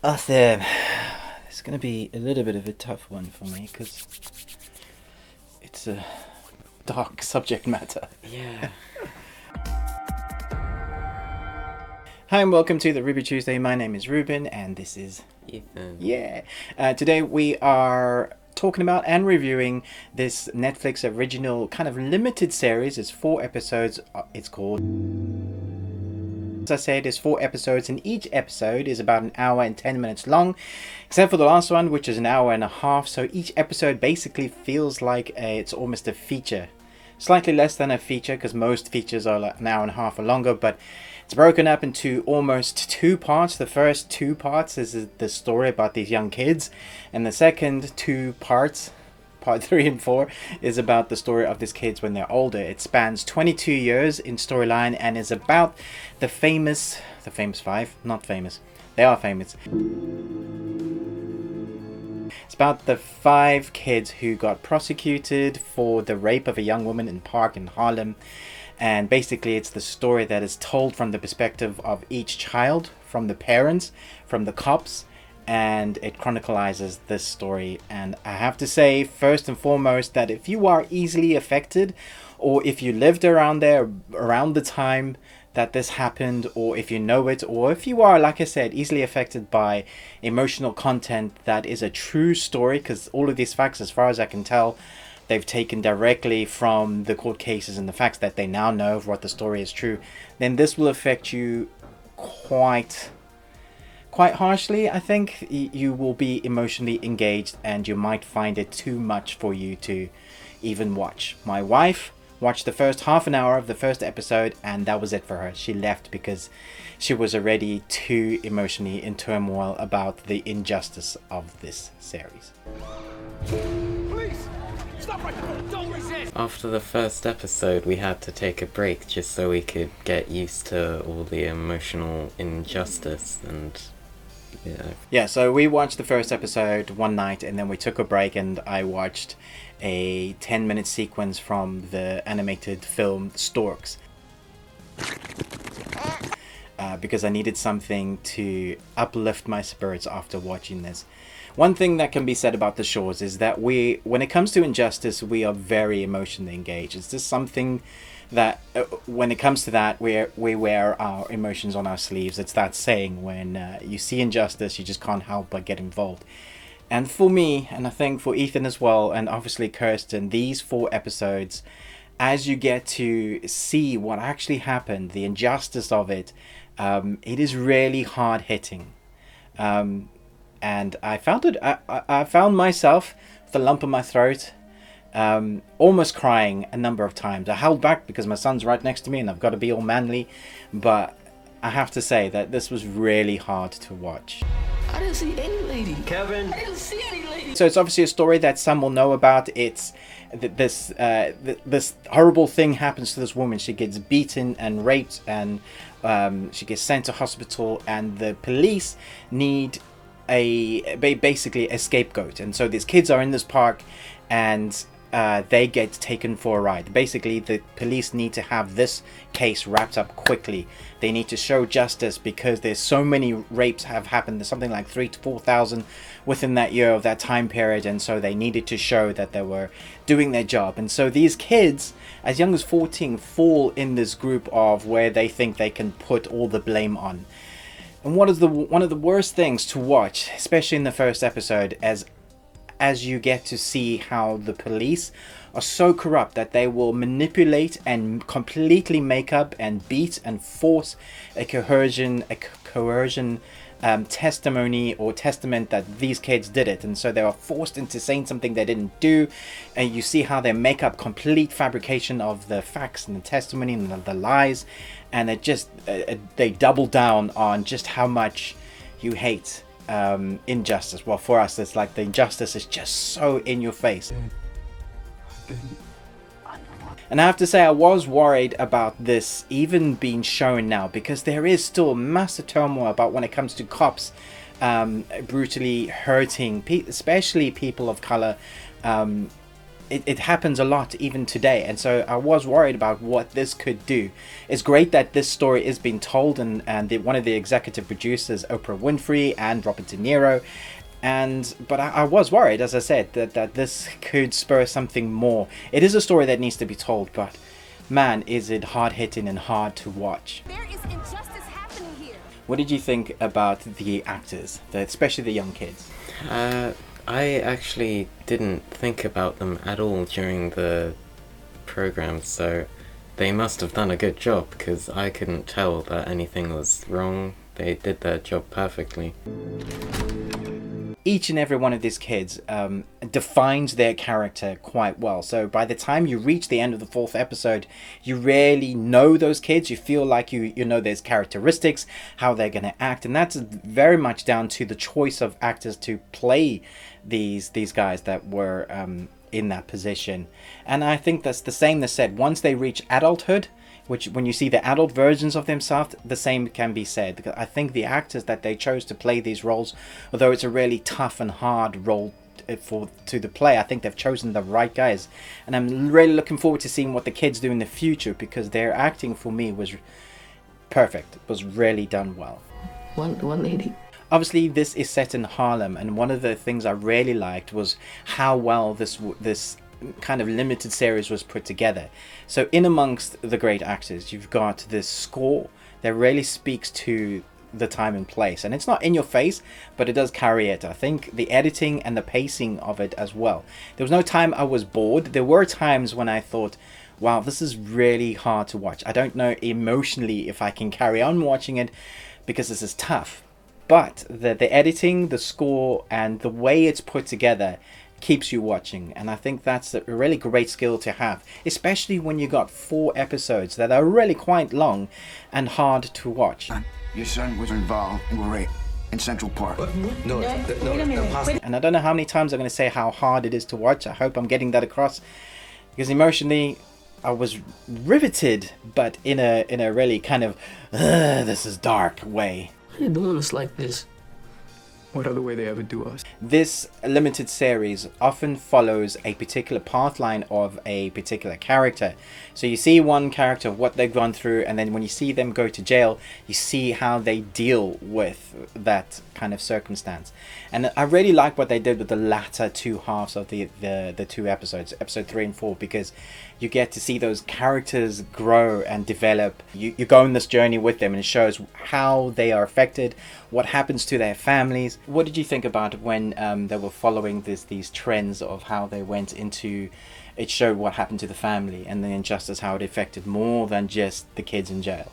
Arthur, it's going to be a little bit of a tough one for me because it's a dark subject matter. Yeah. Hi and welcome to the Ruby Tuesday. My name is Ruben and this is Ethan. Today we are talking about and reviewing this Netflix original kind of limited series. It's 4 episodes. It's called... As I said, it's 4 episodes, and each episode is about an hour and 10 minutes long, except for the last one, which is an hour and a half. So each episode basically feels like it's almost a feature. Slightly less than a feature, because most features are like an hour and a half or longer, but it's broken up into almost 2 parts. The first 2 parts is the story about these young kids, and the second 2 parts, part 3 and 4, is about the story of these kids when they're older. It spans 22 years in storyline and is about the famous 5, not famous, they are famous. It's about the 5 kids who got prosecuted for the rape of a young woman in a park in Harlem. And basically it's the story that is told from the perspective of each child, from the parents, from the cops, and it chronicalizes this story. And I have to say, first and foremost, that if you are easily affected, or if you lived around there around the time that this happened, or if you know it, or if you are, like I said, easily affected by emotional content that is a true story, because all of these facts, as far as I can tell, they've taken directly from the court cases and the facts that they now know of what the story is true, then this will affect you quite harshly. I think you will be emotionally engaged and you might find it too much for you to even watch. My wife watched the first half an hour of the first episode and that was it for her. She left because she was already too emotionally in turmoil about the injustice of this series. Please, stop right there. Don't resist. After the first episode, we had to take a break just so we could get used to all the emotional injustice and... Yeah, so we watched the first episode one night and then we took a break and I watched a 10-minute sequence from the animated film Storks. Because I needed something to uplift my spirits after watching this. One thing that can be said about the Shores is that when it comes to injustice, we are very emotionally engaged. It's just something that when it comes to that, we wear our emotions on our sleeves. It's that saying, when you see injustice, you just can't help but get involved. And for me, and I think for Ethan as well, and obviously Kirsten, these 4 episodes, as you get to see what actually happened, the injustice of it, it is really hard hitting. And I found it. I found myself with a lump in my throat, almost crying a number of times. I held back because my son's right next to me and I've got to be all manly, but I have to say that this was really hard to watch. I didn't see any lady. Kevin. I didn't see any lady. So it's obviously a story that some will know about. It's this horrible thing happens to this woman. She gets beaten and raped and she gets sent to hospital, and the police need basically a scapegoat. And so these kids are in this park and they get taken for a ride. Basically, the police need to have this case wrapped up quickly. They need to show justice because there's so many rapes have happened. There's something like 3,000 to 4,000 within that year of that time period, and so they needed to show that they were doing their job. And so these kids, as young as 14, fall in this group of where they think they can put all the blame on. And one of the worst things to watch, especially in the first episode, as you get to see how the police are so corrupt that they will manipulate and completely make up and beat and force a coercion testimony or testament that these kids did it, and so they are forced into saying something they didn't do, and you see how they make up complete fabrication of the facts and the testimony and the lies, and it just they double down on just how much you hate injustice. Well, for us, it's like the injustice is just so in your face. And I have to say, I was worried about this even being shown now, because there is still massive turmoil about when it comes to cops brutally hurting especially people of color, it happens a lot even today, and so I was worried about what this could do. It's great that this story is being told, and one of the executive producers, Oprah Winfrey and Robert De Niro, but I was worried, as I said, that this could spur something more. It is a story that needs to be told, but man, is it hard-hitting and hard to watch. There is injustice happening here. What did you think about the actors, especially the young kids? I actually didn't think about them at all during the program, so they must have done a good job, because I couldn't tell that anything was wrong. They did their job perfectly. Each and every one of these kids defines their character quite well. So by the time you reach the end of the 4th episode, you really know those kids. You feel like you know their characteristics, how they're going to act. And that's very much down to the choice of actors to play these guys that were in that position. And I think that's the same that's said. Once they reach adulthood, which when you see the adult versions of themselves, the same can be said. Because I think the actors that they chose to play these roles, although it's a really tough and hard role to play, I think they've chosen the right guys. And I'm really looking forward to seeing what the kids do in the future, because their acting for me was perfect. It was really done well. One lady. Obviously, this is set in Harlem, and one of the things I really liked was how well this kind of limited series was put together. So in amongst the great actors, you've got this score that really speaks to the time and place, and it's not in your face, but it does carry it. I think the editing and the pacing of it as well. There was no time I was bored. There were times when I thought, wow, this is really hard to watch. I don't know emotionally if I can carry on watching it, because this is tough. But the editing, the score, and the way it's put together keeps you watching, and I think that's a really great skill to have, especially when you got 4 episodes that are really quite long and hard to watch. Your son was involved in a rape in Central Park. No, And I don't know how many times I'm going to say how hard it is to watch. I hope I'm getting that across, because emotionally I was riveted, but in a really kind of this is dark way. Why are you doing us like this? What other way they ever do us? This limited series often follows a particular path line of a particular character. So you see one character, what they've gone through, and then when you see them go to jail, you see how they deal with that kind of circumstance. And I really like what they did with the latter 2 halves of the 2 episodes, episode 3 and 4, because you get to see those characters grow and develop. You go on this journey with them, and it shows how they are affected, what happens to their families. What did you think about when they were following these trends of how they went into, it showed what happened to the family and the injustice, how it affected more than just the kids in jail?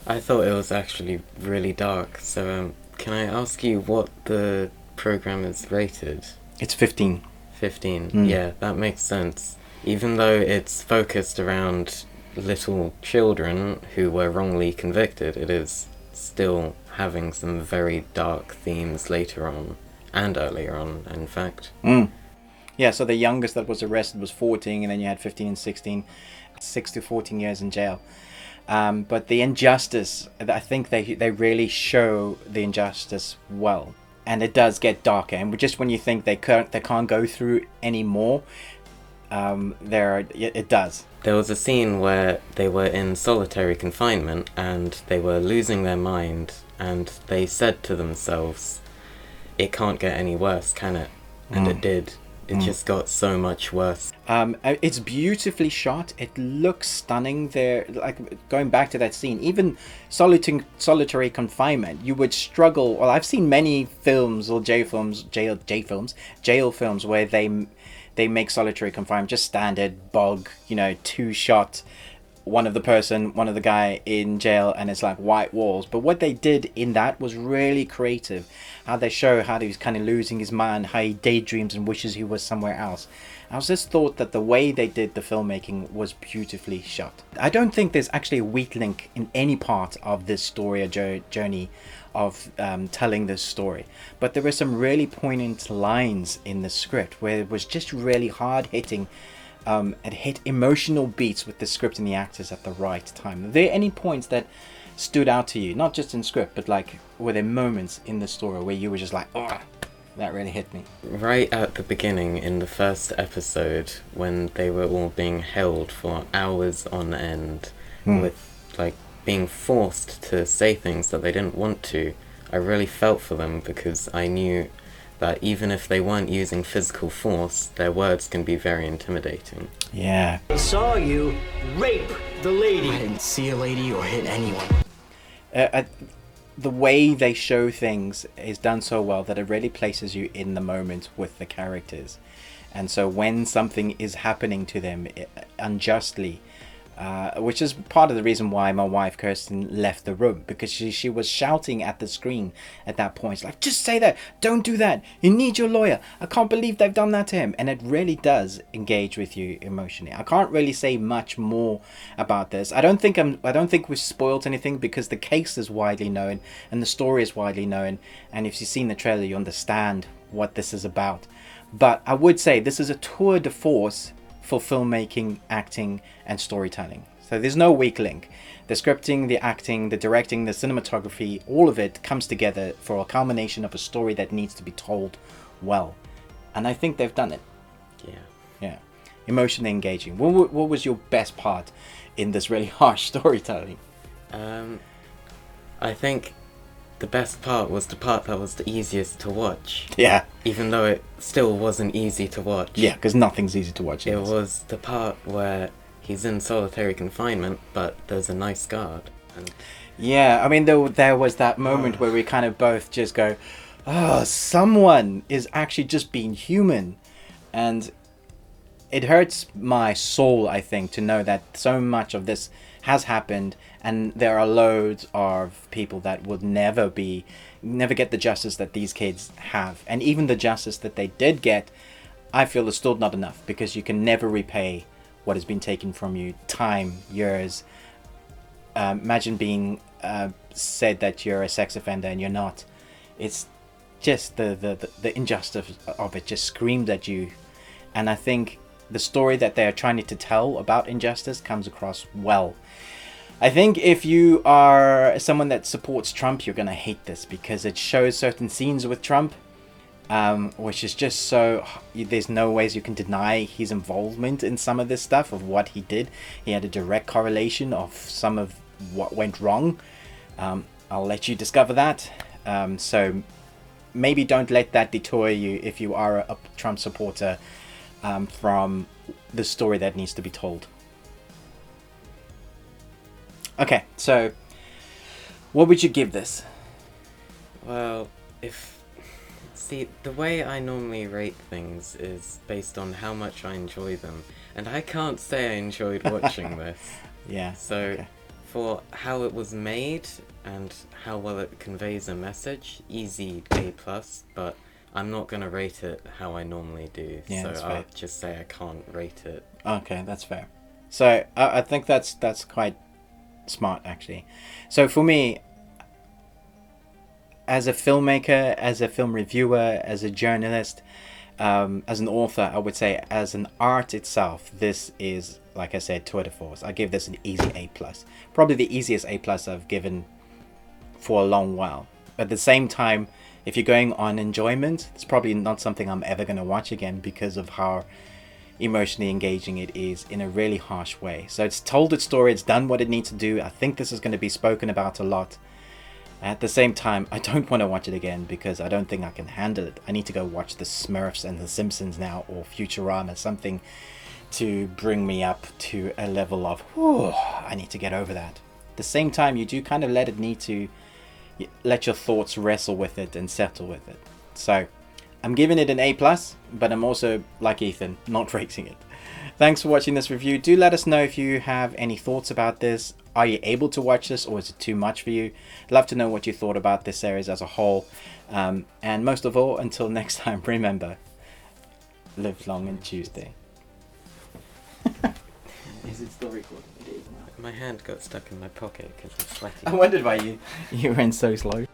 I thought it was actually really dark, so can I ask you what the program is rated? It's 15. 15, yeah, that makes sense. Even though it's focused around little children who were wrongly convicted, it is still having some very dark themes later on, and earlier on, in fact. Yeah, so the youngest that was arrested was 14, and then you had 15 and 16, 6 to 14 years in jail. But the injustice, I think they really show the injustice well. And it does get darker, and just when you think they can't go through any more, it does. There was a scene where they were in solitary confinement and they were losing their mind, and they said to themselves, it can't get any worse, can it? And it did. It just got so much worse. It's beautifully shot. It looks stunning. There, like going back to that scene, even solitary confinement, you would struggle. Well, I've seen many films or jail films where they make solitary confinement just standard bog, 2-shot. One of the guy in jail, and it's like white walls. But what they did in that was really creative. How they show how he was kind of losing his mind, how he daydreams and wishes he was somewhere else. I just thought that the way they did the filmmaking was beautifully shot. I don't think there's actually a weak link in any part of this story or journey of telling this story. But there were some really poignant lines in the script where it was just really hard-hitting. It hit emotional beats with the script and the actors at the right time. Are there any points that stood out to you, not just in script, but like were there moments in the story where you were just like, oh, That really hit me. Right at the beginning, in the first episode, when they were all being held for hours on end, with, like, being forced to say things that they didn't want to, I really felt for them, because I knew that even if they weren't using physical force, their words can be very intimidating. Yeah. I saw you rape the lady. I didn't see a lady or hit anyone. The way they show things is done so well that it really places you in the moment with the characters. And so when something is happening to them unjustly, which is part of the reason why my wife Kirsten left the room, because she was shouting at the screen at that point. It's like, just say that, don't do that, you need your lawyer, I can't believe they've done that to him. And it really does engage with you emotionally. I can't really say much more about this. I don't think we've spoiled anything, because the case is widely known and the story is widely known, and if you've seen the trailer you understand what this is about. But I would say this is a tour de force for filmmaking, acting, and storytelling. So there's no weak link. The scripting, the acting, the directing, the cinematography, all of it comes together for a culmination of a story that needs to be told well. And I think they've done it. Yeah. Emotionally engaging. What was your best part in this really harsh storytelling? I think the best part was the part that was the easiest to watch. Yeah. Even though it still wasn't easy to watch. Yeah, because nothing's easy to watch. It was the part where he's in solitary confinement, but there's a nice guard. And yeah, I mean, there was that moment where we kind of both just go, oh, someone is actually just being human. And it hurts my soul, I think, to know that so much of this has happened, and there are loads of people that would never get the justice that these kids have. And even the justice that they did get, I feel is still not enough, because you can never repay what has been taken from you. Time, years. Imagine being said that you're a sex offender and you're not. It's just the injustice of it just screamed at you. And I think the story that they're trying to tell about injustice comes across well. I think if you are someone that supports Trump, you're going to hate this, because it shows certain scenes with Trump, which is just so... There's no ways you can deny his involvement in some of this stuff, of what he did. He had a direct correlation of some of what went wrong. I'll let you discover that. So maybe don't let that detour you if you are a Trump supporter from the story that needs to be told. Okay, so what would you give this? Well, see, the way I normally rate things is based on how much I enjoy them, and I can't say I enjoyed watching this. Yeah. So, okay. For how it was made and how well it conveys a message, easy A+, but I'm not gonna rate it how I normally do. Yeah, so that's I'll fair. just say I can't rate it. Okay, that's fair. So I think that's quite smart, actually. So for me, as a filmmaker, as a film reviewer, as a journalist, as an author, I would say as an art itself, this is, like I said, tour de force. I give this an easy A+. Probably the easiest A+ I've given for a long while. At the same time, if you're going on enjoyment, it's probably not something I'm ever going to watch again, because of how emotionally engaging it is in a really harsh way. So it's told its story, it's done what it needs to do. I think this is going to be spoken about a lot. At the same time, I don't want to watch it again, because I don't think I can handle it. I need to go watch the Smurfs and the Simpsons now, or Futurama, something to bring me up to a level of, I need to get over that. At the same time, you do kind of let your thoughts wrestle with it and settle with it. So I'm giving it an A+, but I'm also, like Ethan, not rating it. Thanks for watching this review. Do let us know if you have any thoughts about this. Are you able to watch this, or is it too much for you? I'd love to know what you thought about this series as a whole. And most of all, until next time, remember, live long and Tuesday. Is it still recording? It is now. My hand got stuck in my pocket because I'm sweating. I wondered why you went so slow.